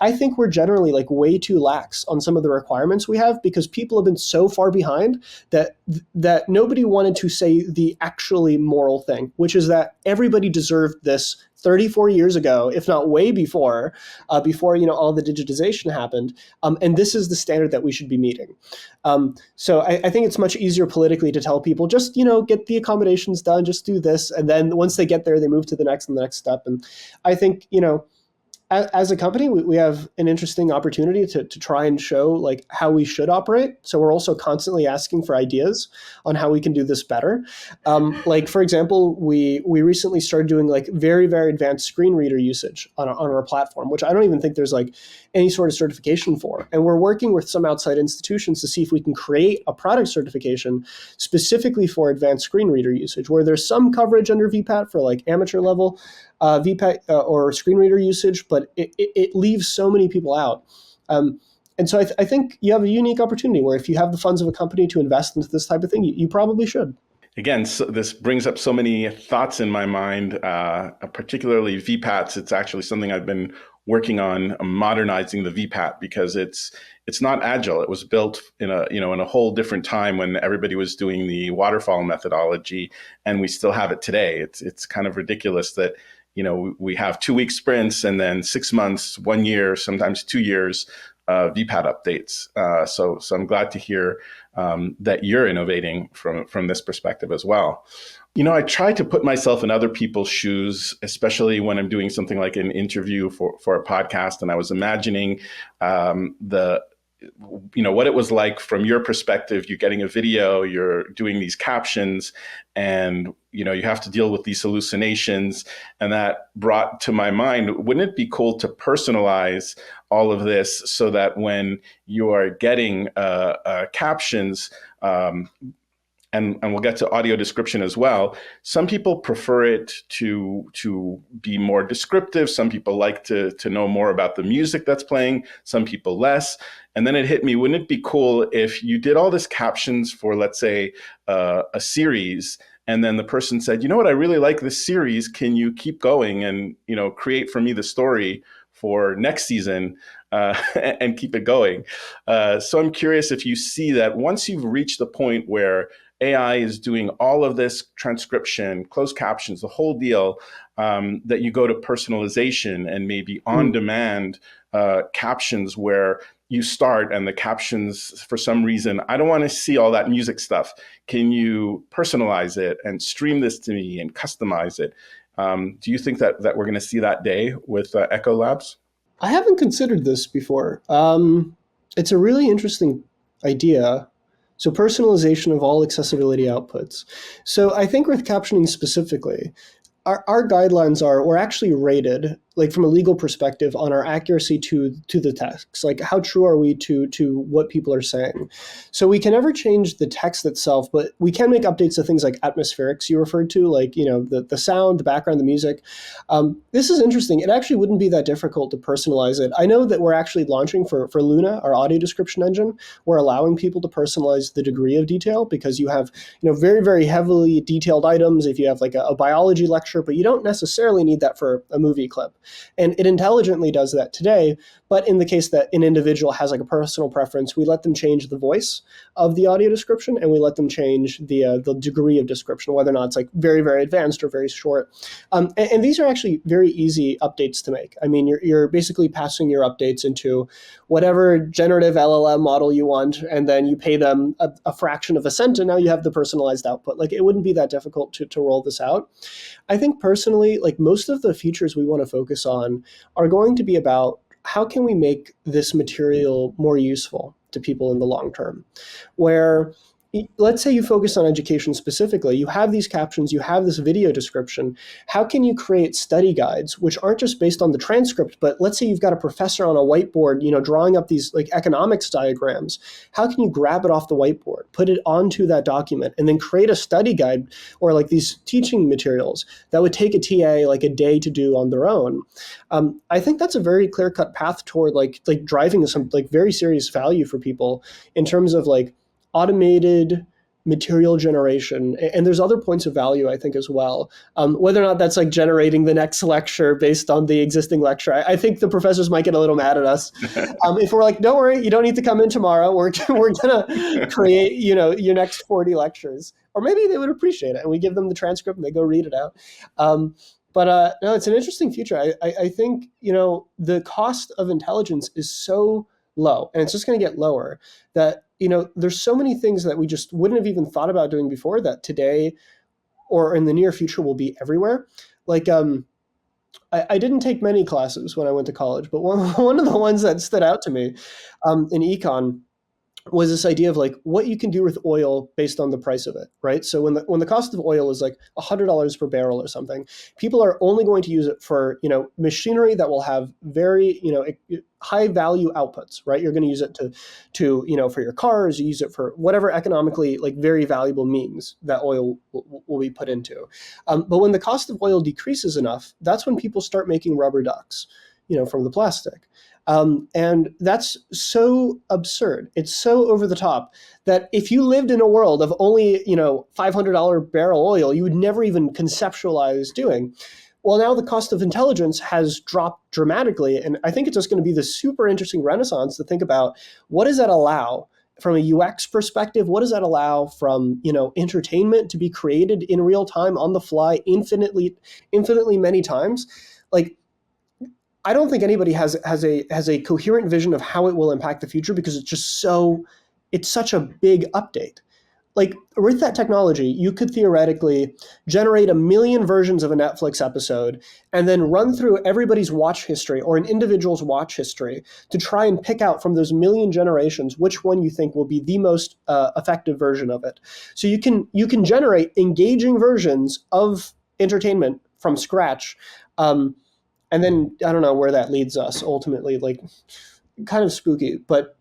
I think we're generally like way too lax on some of the requirements we have because people have been so far behind that nobody wanted to say the actually moral thing, which is that everybody deserved this 34 years ago, if not way before all the digitization happened. And this is the standard that we should be meeting. So I think it's much easier politically to tell people, just, get the accommodations done, just do this. And then once they get there, they move to the next and the next step. And I think, as a company, we have an interesting opportunity to try and show like how we should operate. So we're also constantly asking for ideas on how we can do this better. Like for example, we recently started doing like very, very advanced screen reader usage on our platform, which I don't even think there's like any sort of certification for. And we're working with some outside institutions to see if we can create a product certification specifically for advanced screen reader usage, where there's some coverage under VPAT for like amateur level VPAT or screen reader usage, but it leaves so many people out. And so I think you have a unique opportunity where if you have the funds of a company to invest into this type of thing, you probably should. Again, so this brings up so many thoughts in my mind, particularly VPATs. It's actually something I've been working on, modernizing the VPAT, because it's not agile. It was built in a whole different time when everybody was doing the waterfall methodology, and we still have it today. It's kind of ridiculous that we have 2-week sprints and then 6 months, 1 year, sometimes 2 years VPAT updates. So I'm glad to hear that you're innovating from this perspective as well. I try to put myself in other people's shoes, especially when I'm doing something like an interview for a podcast. And I was imagining what it was like from your perspective. You're getting a video, you're doing these captions, and you have to deal with these hallucinations. And that brought to my mind, wouldn't it be cool to personalize all of this so that when you are getting captions, and we'll get to audio description as well, some people prefer it to be more descriptive. Some people like to know more about the music that's playing, some people less. And then it hit me, wouldn't it be cool if you did all this captions for, let's say, a series, and then the person said, you know what, I really like this series. Can you keep going and create for me the story for next season and keep it going? So I'm curious if you see that once you've reached the point where AI is doing all of this transcription, closed captions, the whole deal, that you go to personalization and maybe on-demand captions where you start and the captions, for some reason, I don't want to see all that music stuff. Can you personalize it and stream this to me and customize it? Do you think that we're going to see that day with Echo Labs? I haven't considered this before. It's a really interesting idea. So personalization of all accessibility outputs. So I think with captioning specifically, our guidelines are we're actually rated like from a legal perspective on our accuracy to the text, like how true are we to what people are saying. So we can never change the text itself, but we can make updates to things like atmospherics you referred to, like the sound, the background, the music. This is interesting. It actually wouldn't be that difficult to personalize it. I know that we're actually launching for Luna, our audio description engine. We're allowing people to personalize the degree of detail because you have very, very heavily detailed items if you have like a biology lecture, but you don't necessarily need that for a movie clip. And it intelligently does that today. But in the case that an individual has like a personal preference, we let them change the voice of the audio description, and we let them change the degree of description, whether or not it's like very, very advanced or very short. And these are actually very easy updates to make. I mean, you're basically passing your updates into whatever generative LLM model you want, and then you pay them a fraction of a cent, and now you have the personalized output. Like it wouldn't be that difficult to roll this out. I think personally, like most of the features we want to focus on are going to be about how can we make this material more useful to people in the long term, where let's say you focus on education specifically, you have these captions, you have this video description. How can you create study guides, which aren't just based on the transcript, but let's say you've got a professor on a whiteboard, drawing up these like economics diagrams. How can you grab it off the whiteboard, put it onto that document, and then create a study guide or like these teaching materials that would take a TA like a day to do on their own? I think that's a very clear-cut path toward like driving some like very serious value for people in terms of like automated material generation. And there's other points of value, I think, as well. Whether or not that's like generating the next lecture based on the existing lecture. I think the professors might get a little mad at us. If we're like, don't worry, you don't need to come in tomorrow. We're going to create, your next 40 lectures. Or maybe they would appreciate it. And we give them the transcript and they go read it out. But no, it's an interesting future. I think, the cost of intelligence is so low, and it's just going to get lower, that there's so many things that we just wouldn't have even thought about doing before that today or in the near future will be everywhere. Like I didn't take many classes when I went to college, but one of the ones that stood out to me in econ was this idea of like what you can do with oil based on the price of it, right? So when the cost of oil is like $100 per barrel or something, people are only going to use it for machinery that will have very high value outputs, right? You're going to use it to for your cars, you use it for whatever economically like very valuable means that oil will be put into. But when the cost of oil decreases enough, that's when people start making rubber ducks, from the plastic. And that's so absurd. It's so over the top that if you lived in a world of only, $500 barrel oil, you would never even conceptualize doing. Well, now the cost of intelligence has dropped dramatically. And I think it's just going to be this super interesting renaissance to think about what does that allow from a UX perspective? What does that allow from, entertainment to be created in real time on the fly infinitely many times? Like, I don't think anybody has a coherent vision of how it will impact the future because it's such a big update. Like with that technology, you could theoretically generate 1 million versions of a Netflix episode and then run through everybody's watch history or an individual's watch history to try and pick out from those 1 million generations which one you think will be the most effective version of it. So you can generate engaging versions of entertainment from scratch. And then I don't know where that leads us ultimately, like kind of spooky, but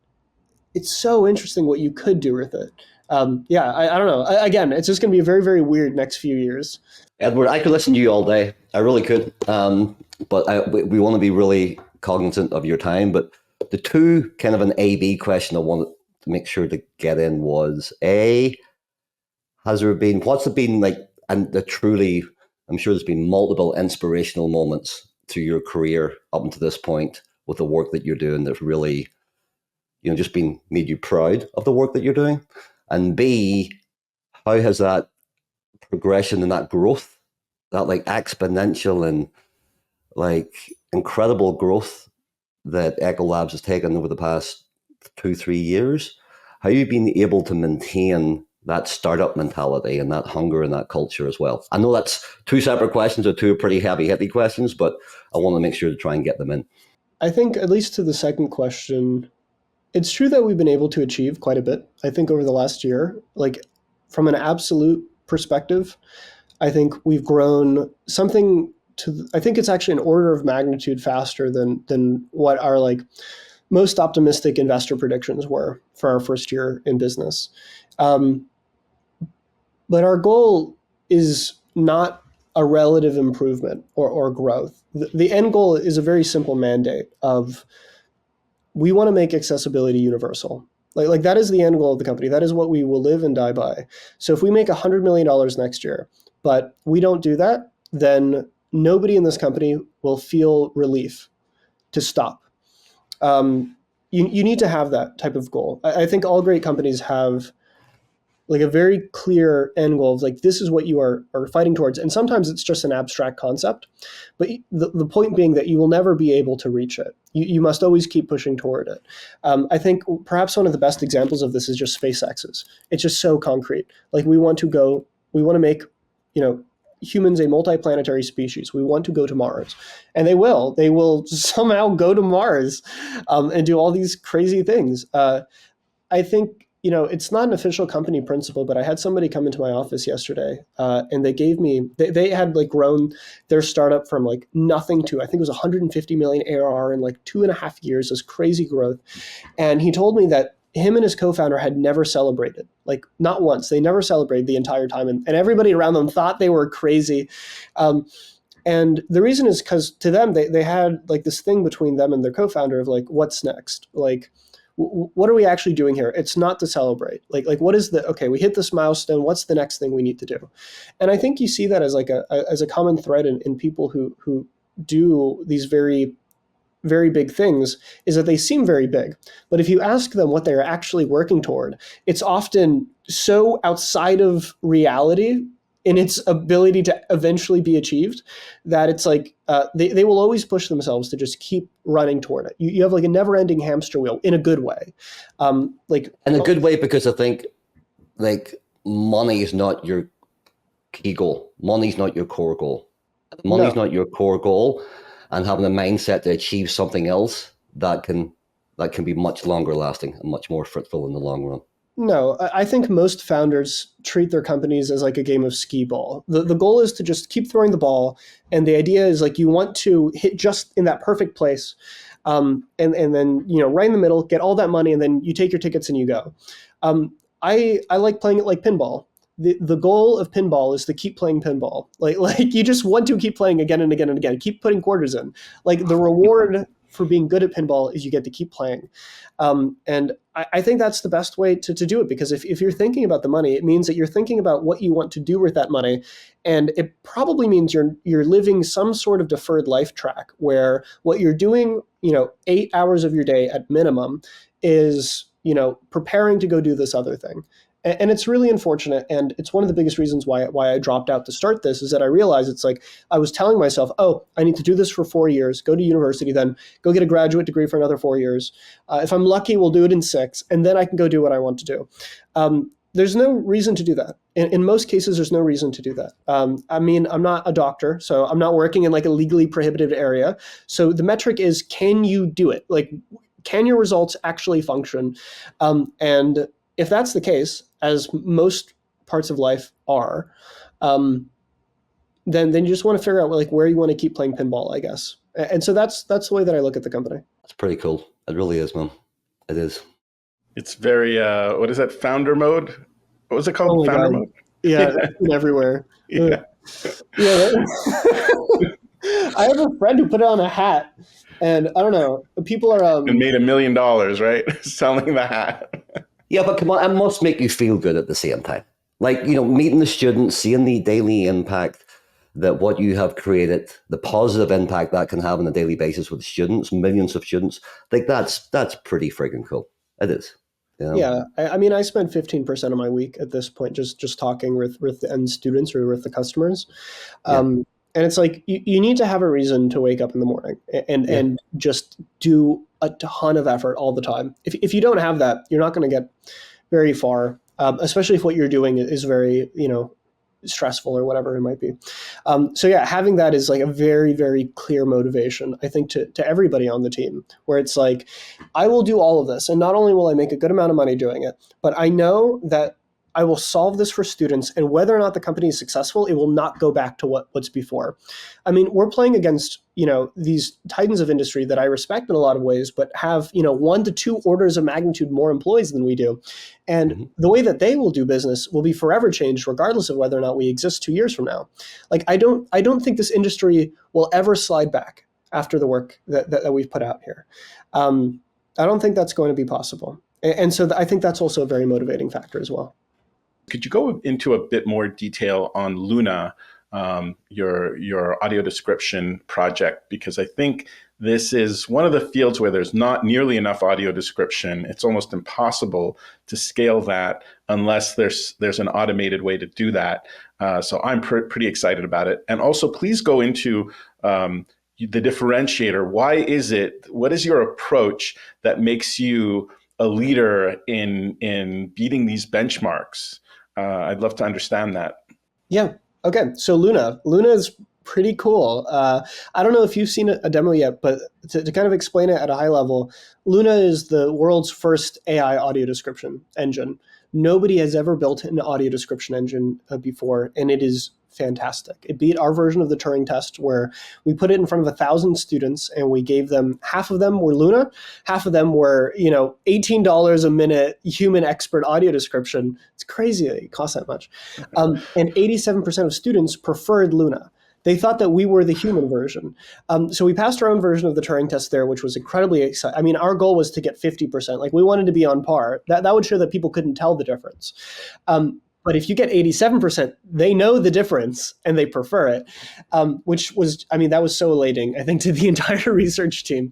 it's so interesting what you could do with it. I don't know. Again, it's just going to be a very, very weird next few years. Edward, I could listen to you all day. I really could. But we want to be really cognizant of your time. But the two kind of an A-B question I wanted to make sure to get in was what's there been like, and truly, I'm sure there's been multiple inspirational moments to your career up until this point with the work that you're doing that's really, just been made you proud of the work that you're doing? And B, how has that progression and that growth, that like exponential and like incredible growth that Echo Labs has taken over the past 2-3 years, how have you been able to maintain that startup mentality and that hunger and that culture as well? I know that's two separate questions or two pretty heavy questions, but I want to make sure to try and get them in. I think at least to the second question, it's true that we've been able to achieve quite a bit. I think over the last year, like from an absolute perspective, I think we've grown something to, I think it's actually an order of magnitude faster than what our like most optimistic investor predictions were for our first year in business. Um, but our goal is not a relative improvement or growth. The end goal is a very simple mandate of we want to make accessibility universal. Like that is the end goal of the company. That is what we will live and die by. So if we make $100 million next year, but we don't do that, then nobody in this company will feel relief to stop. You need to have that type of goal. I think all great companies have like a very clear end goal of like, this is what you are fighting towards. And sometimes it's just an abstract concept, but the point being that you will never be able to reach it. You must always keep pushing toward it. I think perhaps one of the best examples of this is just SpaceX's. It's just so concrete. Like we want to make, humans a multiplanetary species. We want to go to Mars, and they will somehow go to Mars, and do all these crazy things. I think, it's not an official company principle, but I had somebody come into my office yesterday, and they had like grown their startup from like nothing to, I think it was 150 million ARR in like 2.5 years, this crazy growth. And he told me that him and his co-founder had never celebrated, like not once. They never celebrated the entire time. And everybody around them thought they were crazy. And the reason is because to them, they had like this thing between them and their co-founder of like, what's next? Like, what are we actually doing here? It's not to celebrate. Like what is okay, we hit this milestone. What's the next thing we need to do? And I think you see that as like as a common thread in people who do these very, very big things, is that they seem very big. But if you ask them what they're actually working toward, it's often so outside of reality in its ability to eventually be achieved that it's like they will always push themselves to just keep running toward it. You have like a never-ending hamster wheel in a good way. In a good way, because I think like money is not your key goal. Money's not your core goal. Money's not your core goal, and having a mindset to achieve something else that can be much longer lasting and much more fruitful in the long run. No, I think most founders treat their companies as like a game of skee ball. The goal is to just keep throwing the ball, and the idea is like you want to hit just in that perfect place, and then right in the middle, get all that money, and then you take your tickets and you go. I like playing it like pinball. The goal of pinball is to keep playing pinball. Like you just want to keep playing again and again and again. Keep putting quarters in. Like the reward for being good at pinball is you get to keep playing. And I think that's the best way to do it, because if you're thinking about the money, it means that you're thinking about what you want to do with that money. And it probably means you're living some sort of deferred life track where what you're doing, 8 hours of your day at minimum is, preparing to go do this other thing. And it's really unfortunate. And it's one of the biggest reasons why I dropped out to start this, is that I realized it's like I was telling myself, oh, I need to do this for 4 years, go to university, then go get a graduate degree for another 4 years. If I'm lucky, we'll do it in 6, and then I can go do what I want to do. There's no reason to do that. In most cases, there's no reason to do that. I mean, I'm not a doctor, so I'm not working in like a legally prohibited area. So the metric is, can you do it? Like, can your results actually function? And if that's the case, as most parts of life are, then you just want to figure out like where you want to keep playing pinball, I guess. And so that's the way that I look at the company. That's pretty cool. It really is, man. It is. It's very what is that? Founder mode? What was it called? Oh Founder mode? Yeah, everywhere. Yeah. Yeah. I have a friend who put it on a hat, and I don't know. People are and made $1 million, right? Selling the hat. Yeah, but come on, it must make you feel good at the same time. Like, meeting the students, seeing the daily impact that what you have created, the positive impact that can have on a daily basis with students, millions of students, like that's pretty freaking cool. It is. Yeah, I mean, I spend 15% of my week at this point just talking with the end students or with the customers. And it's like you need to have a reason to wake up in the morning and just do a ton of effort all the time. If you don't have that, you're not going to get very far, especially if what you're doing is very, stressful or whatever it might be. So yeah, having that is like a very, very clear motivation, I think, to everybody on the team, where it's like, I will do all of this. And not only will I make a good amount of money doing it, but I know that I will solve this for students, and whether or not the company is successful, it will not go back to what's before. I mean, we're playing against, these titans of industry that I respect in a lot of ways, but have, 1 to 2 orders of magnitude more employees than we do. And the way that they will do business will be forever changed, regardless of whether or not we exist 2 years from now. Like, I don't think this industry will ever slide back after the work that we've put out here. I don't think that's going to be possible. And so I think that's also a very motivating factor as well. Could you go into a bit more detail on Luna, your audio description project? Because I think this is one of the fields where there's not nearly enough audio description. It's almost impossible to scale that unless there's an automated way to do that. So I'm pretty excited about it. And also, please go into the differentiator. What is your approach that makes you a leader in beating these benchmarks? I'd love to understand that. Yeah. Okay. So Luna is pretty cool. I don't know if you've seen a demo yet, but to kind of explain it at a high level, Luna is the world's first AI audio description engine. Nobody has ever built an audio description engine before, and it is fantastic. It beat our version of the Turing test, where we put it in front of 1,000 students and we gave them, half of them were Luna, half of them were, $18 a minute human expert audio description. It's crazy that it costs that much. And 87% of students preferred Luna. They thought that we were the human version. So we passed our own version of the Turing test there, which was incredibly exciting. I mean, our goal was to get 50%. Like, we wanted to be on par. That would show that people couldn't tell the difference. But if you get 87%, they know the difference and they prefer it, which was, that was so elating, I think, to the entire research team.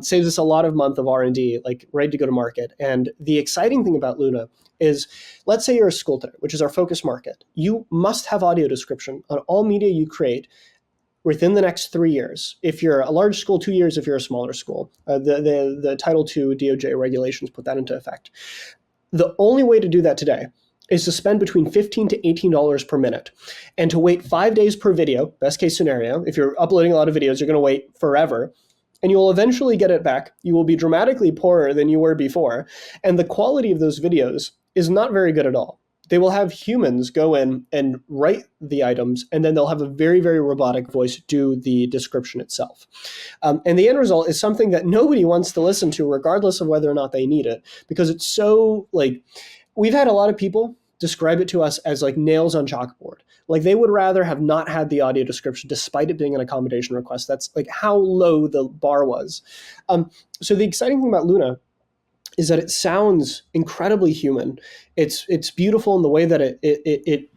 Saves us a lot of month of R&D, like ready to go to market. And the exciting thing about Luna is, let's say you're a school today, which is our focus market. You must have audio description on all media you create within the next 3 years. If you're a large school, 2 years if you're a smaller school. The Title II DOJ regulations put that into effect. The only way to do that today is to spend between $15 to $18 per minute, and to wait 5 days per video, best case scenario. If you're uploading a lot of videos, you're going to wait forever, and you will eventually get it back. You will be dramatically poorer than you were before, and the quality of those videos is not very good at all. They will have humans go in and write the items, and then they'll have a very, very robotic voice do the description itself. And the end result is something that nobody wants to listen to, regardless of whether or not they need it, because it's so, like, we've had a lot of people describe it to us as like nails on chalkboard. Like, they would rather have not had the audio description despite it being an accommodation request. That's like how low the bar was. So the exciting thing about Luna is that it sounds incredibly human. It's beautiful in the way that it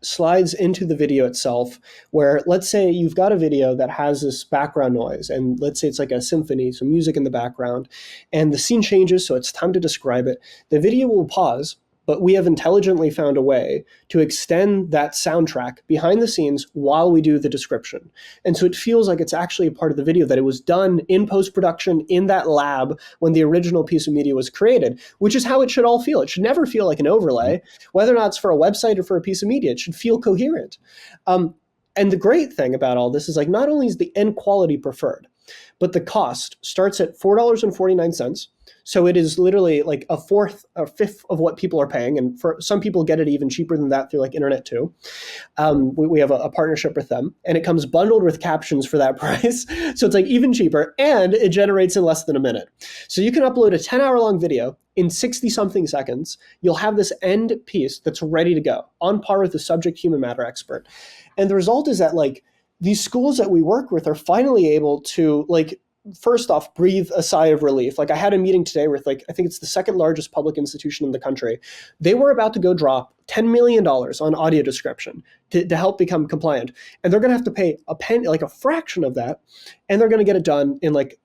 slides into the video itself, where, let's say you've got a video that has this background noise, and let's say it's like a symphony, some music in the background, and the scene changes, so it's time to describe it. The video will pause, but we have intelligently found a way to extend that soundtrack behind the scenes while we do the description. And so it feels like it's actually a part of the video, that it was done in post-production in that lab when the original piece of media was created, which is how it should all feel. It should never feel like an overlay, whether or not it's for a website or for a piece of media. It should feel coherent. And the great thing about all this is, like, not only is the end quality preferred, but the cost starts at $4.49. So it is literally like a fourth or fifth of what people are paying. And for some people get it even cheaper than that through like Internet too. We have a partnership with them, and it comes bundled with captions for that price. So it's like even cheaper, and it generates in less than a minute. So you can upload a 10-hour long video in 60 something seconds. You'll have this end piece that's ready to go, on par with the subject human matter expert. And the result is that, like, these schools that we work with are finally able to, like, first off, breathe a sigh of relief. Like, I had a meeting today with, like, I think it's the second largest public institution in the country. They were about to go drop $10 million on audio description to help become compliant. And they're going to have to pay like a fraction of that. And they're going to get it done in, like,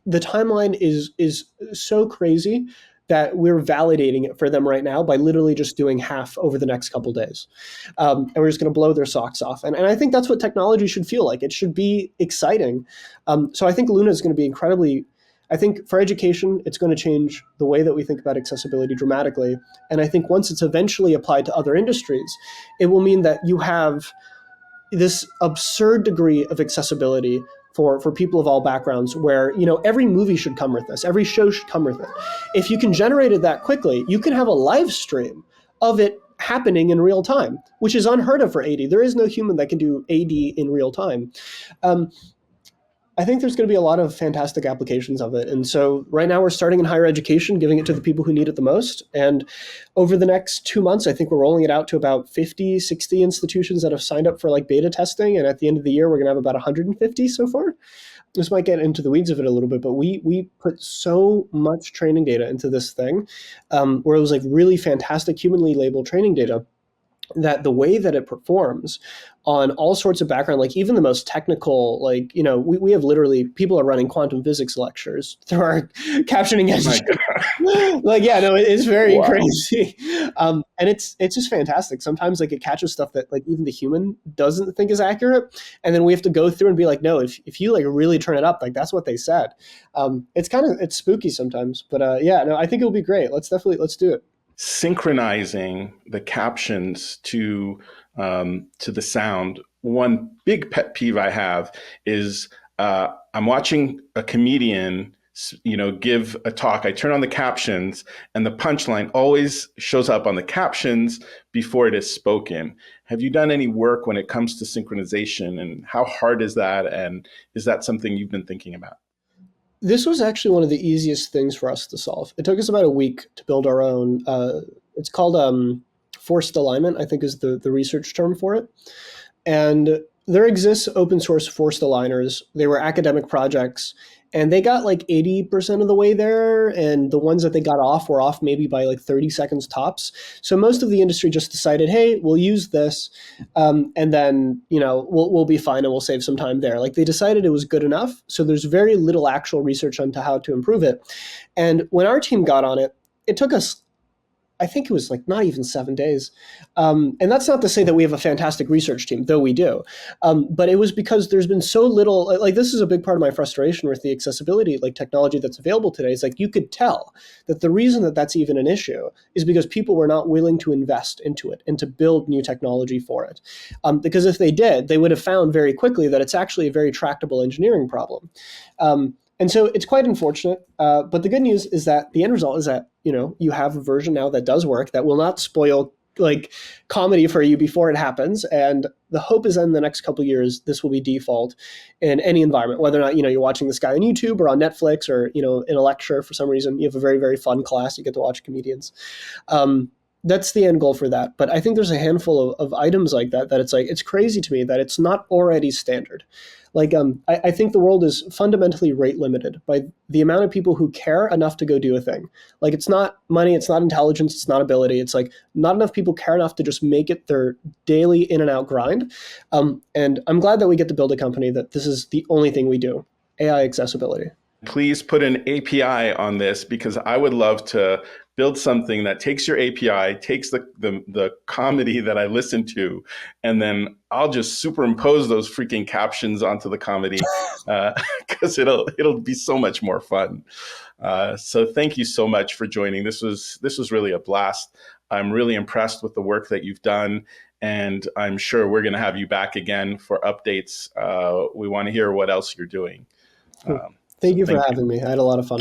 the timeline is so crazy that we're validating it for them right now by literally just doing half over the next couple of days. And we're just going to blow their socks off. And I think that's what technology should feel like. It should be exciting. So I think Luna is going to be incredibly I think for education, it's going to change the way that we think about accessibility dramatically. And I think once it's eventually applied to other industries, it will mean that you have this absurd degree of accessibility for people of all backgrounds where, every movie should come with this, every show should come with it. If you can generate it that quickly, you can have a live stream of it happening in real time, which is unheard of for AD. There is no human that can do AD in real time. I think there's going to be a lot of fantastic applications of it. And so right now we're starting in higher education, giving it to the people who need it the most. And over the next 2 months, I think we're rolling it out to about 50, 60 institutions that have signed up for like beta testing. And at the end of the year, we're going to have about 150 so far. This might get into the weeds of it a little bit, but we put so much training data into this thing, where it was like really fantastic humanly labeled training data, that the way that it performs on all sorts of background, like even the most technical, like, we have literally, people are running quantum physics lectures through our captioning engine. Like, yeah, no, it's very crazy. And it's just fantastic. Sometimes like it catches stuff that like even the human doesn't think is accurate. And then we have to go through and be like, no, if you like really turn it up, like that's what they said. It's spooky sometimes, but yeah, no, I think it'll be great. Let's do it. Synchronizing the captions to the sound. One big pet peeve I have is I'm watching a comedian, give a talk. I turn on the captions, and the punchline always shows up on the captions before it is spoken. Have you done any work when it comes to synchronization, and how hard is that? And is that something you've been thinking about? This was actually one of the easiest things for us to solve. It took us about a week to build our own. It's called forced alignment, I think is the research term for it. And there exists open source forced aligners. They were academic projects, and they got like 80% of the way there. And the ones that they got off were off maybe by like 30 seconds tops. So most of the industry just decided, hey, we'll use this. And then, we'll be fine and we'll save some time there. Like they decided it was good enough. So there's very little actual research onto how to improve it. And when our team got on it, it took us, I think it was like not even 7 days. And that's not to say that we have a fantastic research team, though we do. But it was because there's been so little, like this is a big part of my frustration with the accessibility, like technology that's available today. It's like you could tell that the reason that that's even an issue is because people were not willing to invest into it and to build new technology for it. Because if they did, they would have found very quickly that it's actually a very tractable engineering problem. And so it's quite unfortunate. But the good news is that the end result is that, you have a version now that does work, that will not spoil like comedy for you before it happens. And the hope is that in the next couple of years, this will be default in any environment, whether or not, you're watching this guy on YouTube or on Netflix or, in a lecture for some reason, you have a very, very fun class, you get to watch comedians. That's the end goal for that. But I think there's a handful of items like that it's like, it's crazy to me that it's not already standard. Like, I think the world is fundamentally rate limited by the amount of people who care enough to go do a thing. Like, it's not money, it's not intelligence, it's not ability. It's like not enough people care enough to just make it their daily in and out grind. And I'm glad that we get to build a company that this is the only thing we do, AI accessibility. Please put an API on this, because I would love to build something that takes your API, takes the comedy that I listen to, and then I'll just superimpose those freaking captions onto the comedy, because it'll be so much more fun. So thank you so much for joining. This was really a blast. I'm really impressed with the work that you've done, and I'm sure we're going to have you back again for updates. We want to hear what else you're doing. Thank you for having me. I had a lot of fun.